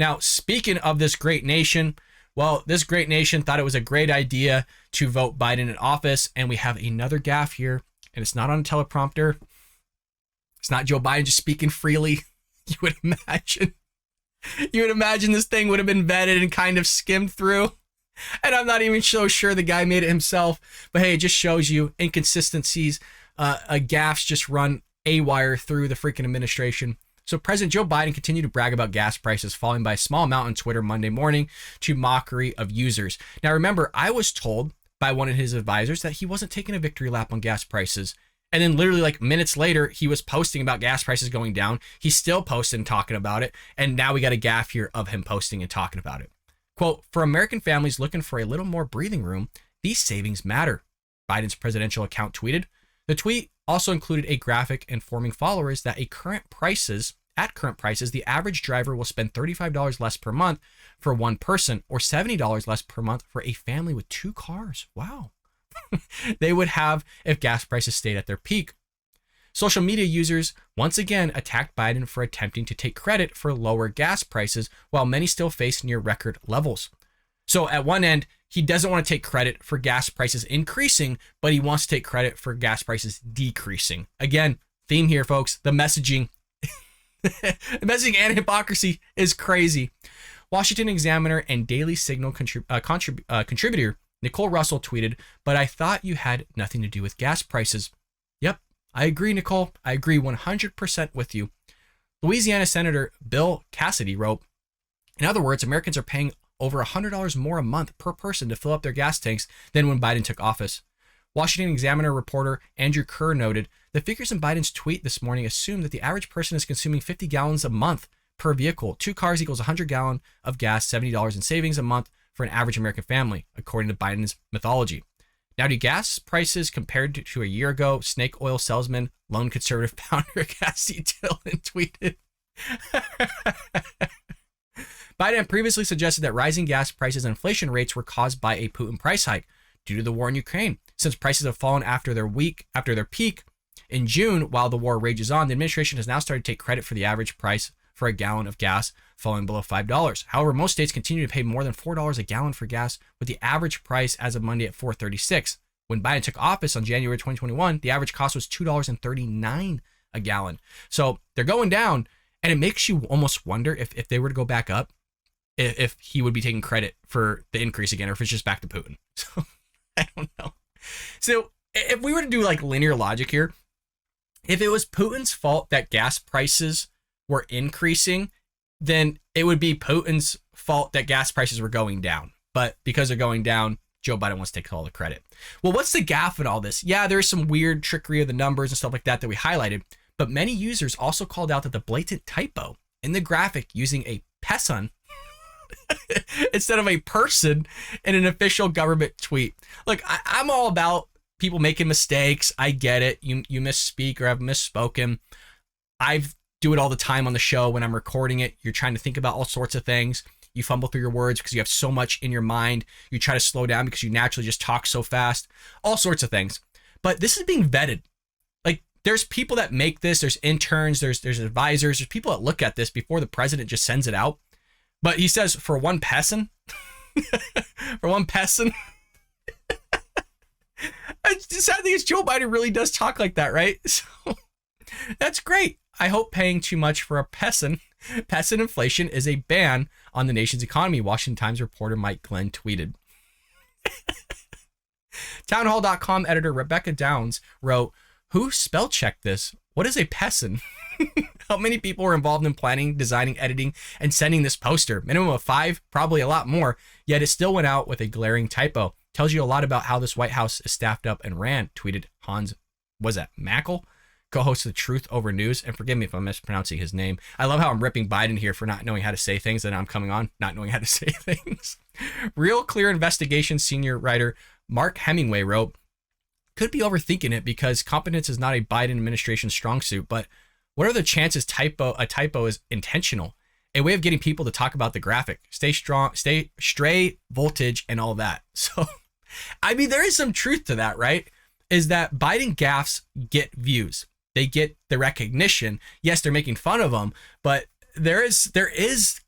Now, speaking of this great nation, well, this great nation thought it was a great idea to vote Biden in office, and we have another gaffe here, and it's not on a teleprompter. It's not Joe Biden just speaking freely. You would imagine this thing would have been vetted and kind of skimmed through. And I'm not even so sure the guy made it himself. But hey, it just shows you inconsistencies. Gaffes just run a-wire through the freaking administration. So President Joe Biden continued to brag about gas prices falling by a small amount on Twitter Monday morning to mockery of users. Now remember, I was told by one of his advisors that he wasn't taking a victory lap on gas prices. And then literally like minutes later, he was posting about gas prices going down. He's still posting and talking about it. And now we got a gaffe here of him posting and talking about it. Quote, for American families looking for a little more breathing room, these savings matter, Biden's presidential account tweeted. The tweet also included a graphic informing followers that at current prices, the average driver will spend $35 less per month for one person or $70 less per month for a family with 2 cars. Wow. They would have if gas prices stayed at their peak. Social media users once again attacked Biden for attempting to take credit for lower gas prices while many still face near record levels. So at one end, he doesn't want to take credit for gas prices increasing, but he wants to take credit for gas prices decreasing. Again, theme here, folks, the messaging. The messaging and hypocrisy is crazy. Washington Examiner and Daily Signal contributor Nicole Russell tweeted, but I thought you had nothing to do with gas prices. Yep, I agree, Nicole. I agree 100% with you. Louisiana Senator Bill Cassidy wrote, in other words, Americans are paying over $100 more a month per person to fill up their gas tanks than when Biden took office. Washington Examiner reporter Andrew Kerr noted, the figures in Biden's tweet this morning assume that the average person is consuming 50 gallons a month per vehicle. 2 cars equals 100 gallons of gas, $70 in savings a month for an average American family, according to Biden's mythology. Now, do gas prices compared to a year ago? Snake oil salesman, lone conservative founder Cassie Dillon tweeted. Biden previously suggested that rising gas prices and inflation rates were caused by a Putin price hike due to the war in Ukraine. Since prices have fallen after their peak in June, while the war rages on, the administration has now started to take credit for the average price for a gallon of gas falling below $5. However, most states continue to pay more than $4 a gallon for gas, with the average price as of Monday at $4.36. When Biden took office on January 2021, the average cost was $2.39 a gallon. So they're going down, and it makes you almost wonder if they were to go back up, if he would be taking credit for the increase again, or if it's just back to Putin. So I don't know. So if we were to do like linear logic here, if it was Putin's fault that gas prices were increasing, then it would be Putin's fault that gas prices were going down. But because they're going down, Joe Biden wants to take all the credit. Well, what's the gaffe in all this? Yeah, there's some weird trickery of the numbers and stuff like that we highlighted, but many users also called out that the blatant typo in the graphic using a person instead of a person in an official government tweet. Look, I'm all about people making mistakes. I get it. You misspeak or have misspoken. I do it all the time on the show when I'm recording it. You're trying to think about all sorts of things. You fumble through your words because you have so much in your mind. You try to slow down because you naturally just talk so fast. All sorts of things. But this is being vetted. Like, there's people that make this. There's interns. There's advisors. There's people that look at this before the president just sends it out. But he says, for one person, for one person. The sad thing is Joe Biden really does talk like that, right? So that's great. I hope paying too much for a pessin inflation is a ban on the nation's economy, Washington Times reporter Mike Glenn tweeted. Townhall.com editor Rebecca Downs wrote, who spell checked this? What is a pessin? How many people were involved in planning, designing, editing, and sending this poster? Minimum of 5, probably a lot more, yet it still went out with a glaring typo. Tells you a lot about how this White House is staffed up and ran, tweeted Hans, Mackel, co-host of Truth Over News, and forgive me if I'm mispronouncing his name. I love how I'm ripping Biden here for not knowing how to say things, and I'm coming on not knowing how to say things. Real Clear Investigation senior writer Mark Hemingway wrote, could be overthinking it because competence is not a Biden administration strong suit, but what are the chances a typo is intentional? A way of getting people to talk about the graphic, stray voltage and all that. So, I mean, there is some truth to that, right? Is that Biden gaffes get views. They get the recognition. Yes, they're making fun of them, but there is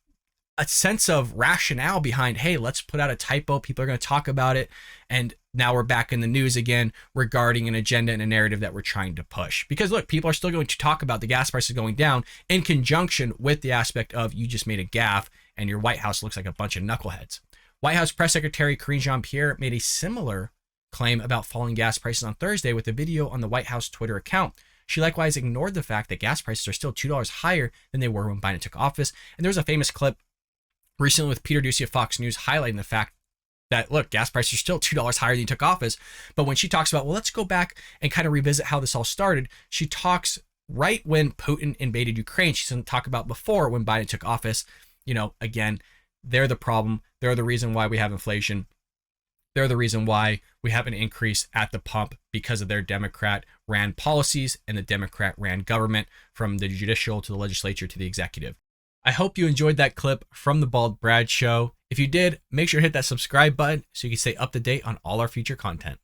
a sense of rationale behind, hey, let's put out a typo. People are going to talk about it. And now we're back in the news again regarding an agenda and a narrative that we're trying to push. Because look, people are still going to talk about the gas prices going down in conjunction with the aspect of you just made a gaffe and your White House looks like a bunch of knuckleheads. White House Press Secretary Karine Jean-Pierre made a similar claim about falling gas prices on Thursday with a video on the White House Twitter account. She likewise ignored the fact that gas prices are still $2 higher than they were when Biden took office. And there was a famous clip recently with Peter Doocy of Fox News highlighting the fact that, look, gas prices are still $2 higher than he took office. But when she talks about, well, let's go back and kind of revisit how this all started, she talks right when Putin invaded Ukraine. She doesn't talk about before when Biden took office. You know, again, they're the problem. They're the reason why we have inflation. They're the reason why we have an increase at the pump because of their Democrat-ran policies and the Democrat-ran government, from the judicial to the legislature to the executive. I hope you enjoyed that clip from the Bald Brad Show. If you did, make sure to hit that subscribe button so you can stay up to date on all our future content.